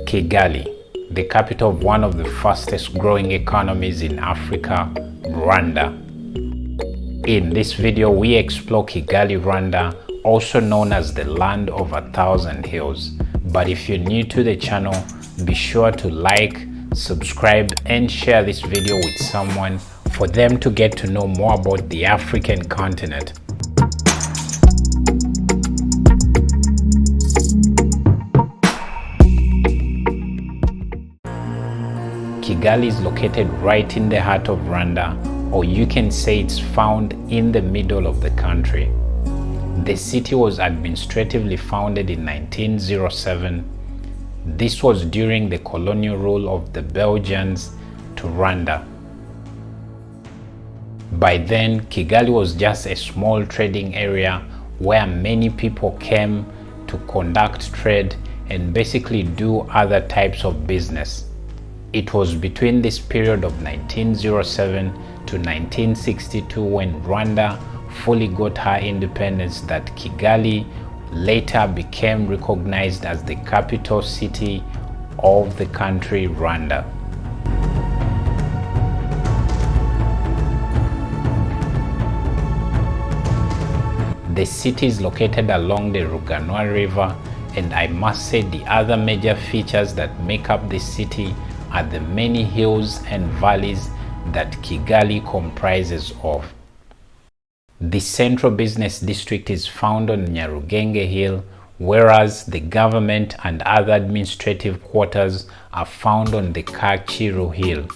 Kigali, the capital of one of the fastest growing economies in Africa, Rwanda. In this video, we explore Kigali, Rwanda, also known as the land of 1,000 hills. But if you're new to the channel, be sure to like, subscribe, and share this video with someone for them to get to know more about the African continent. Kigali is located right in the heart of Rwanda, or you can say it's found in the middle of the country. The city was administratively founded in 1907. This was during the colonial rule of the Belgians to Rwanda. By then, Kigali was just a small trading area where many people came to conduct trade and basically do other types of business. It was between this period of 1907 to 1962 when Rwanda fully got her independence that Kigali later became recognized as the capital city of the country Rwanda. The city is located along the Rwanda River, and I must say the other major features that make up the city are the many hills and valleys that Kigali comprises of. The central business district is found on Nyarugenge Hill, whereas the government and other administrative quarters are found on the Kacyiru Hill.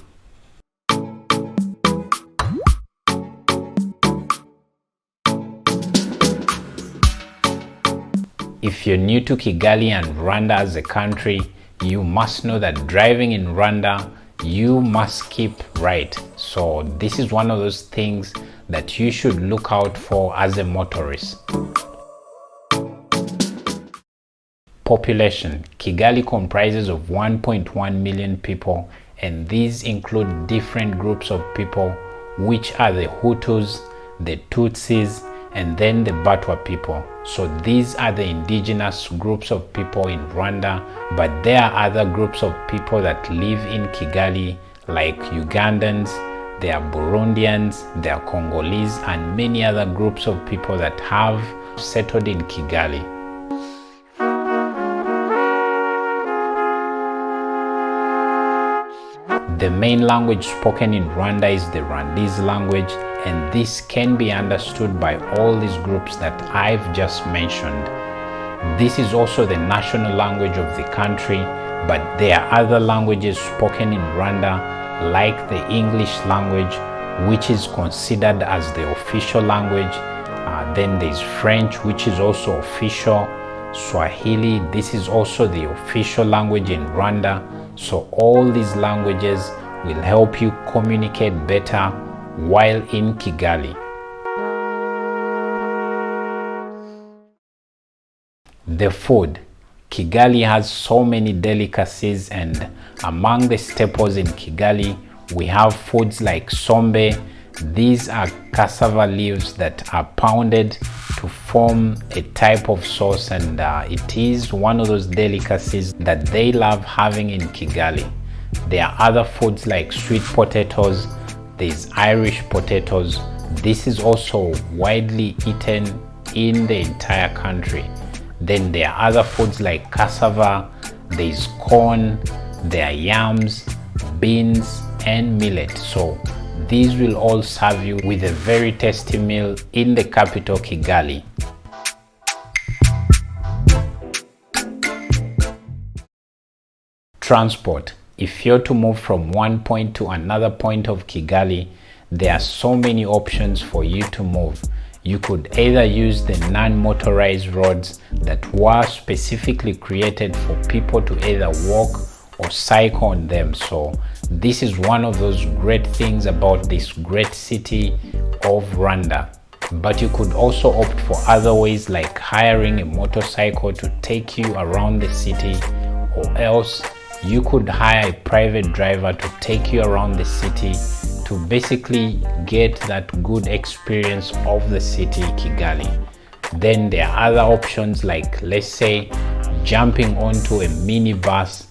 If you're new to Kigali and Rwanda as a country, you must know that driving in Rwanda, you must keep right. So this is one of those things that you should look out for as a motorist. Population. Kigali comprises of 1.1 million people, and these include different groups of people, which are the Hutus, the Tutsis, and then the Batwa people. So these are the indigenous groups of people in Rwanda, but there are other groups of people that live in Kigali, like Ugandans, there are Burundians, there are Congolese, and many other groups of people that have settled in Kigali. The main language spoken in Rwanda is the Rwandese language, and this can be understood by all these groups that I've just mentioned. This is also the national language of the country, but there are other languages spoken in Rwanda, like the English language, which is considered as the official language. Then there's French, which is also official. Swahili, this is also the official language in Rwanda. So all these languages will help you communicate better while in Kigali. The food. Kigali has so many delicacies, and among the staples in Kigali, we have foods like sombe. These are cassava leaves that are pounded to form a type of sauce, and it is one of those delicacies that they love having in Kigali. There are other foods like sweet potatoes, there's Irish potatoes. This is also widely eaten in the entire country. Then there are other foods like cassava, there's corn, there are yams, beans, and millet. So these will all serve you with a very tasty meal in the capital Kigali. Transport. If you're to move from one point to another point of Kigali, there are so many options for you to move. You could either use the non-motorized roads that were specifically created for people to either walk or cycle on them. So this is one of those great things about this great city of Rwanda. But you could also opt for other ways, like hiring a motorcycle to take you around the city, or else you could hire a private driver to take you around the city to basically get that good experience of the city Kigali. Then there are other options like, let's say, jumping onto a minibus.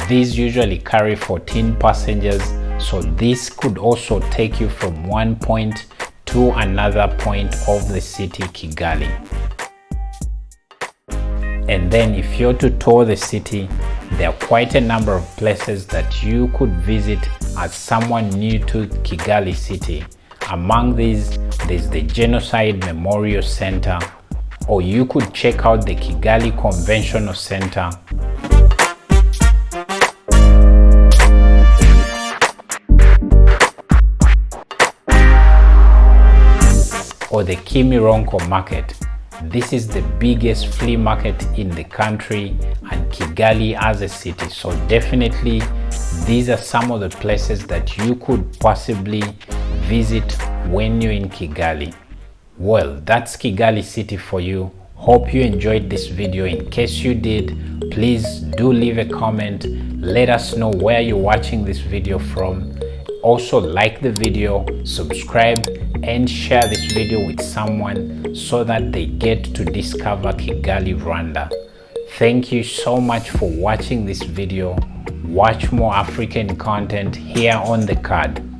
These usually carry 14 passengers, so this could also take you from one point to another point of the city Kigali. And then if you're to tour the city, there are quite a number of places that you could visit as someone new to Kigali city. Among these, there's the Genocide Memorial Center, or you could check out the Kigali Conventional Center, or the Kimironko Market. This is the biggest flea market in the country and Kigali as a city. So definitely these are some of the places that you could possibly visit when you're in Kigali. Well, that's Kigali city for you. Hope you enjoyed this video. In case you did, please do leave a comment. Let us know where you're watching this video from. Also like the video, subscribe, and share this video with someone so that they get to discover Kigali, Rwanda. Thank you so much for watching this video. Watch more African content here on the card.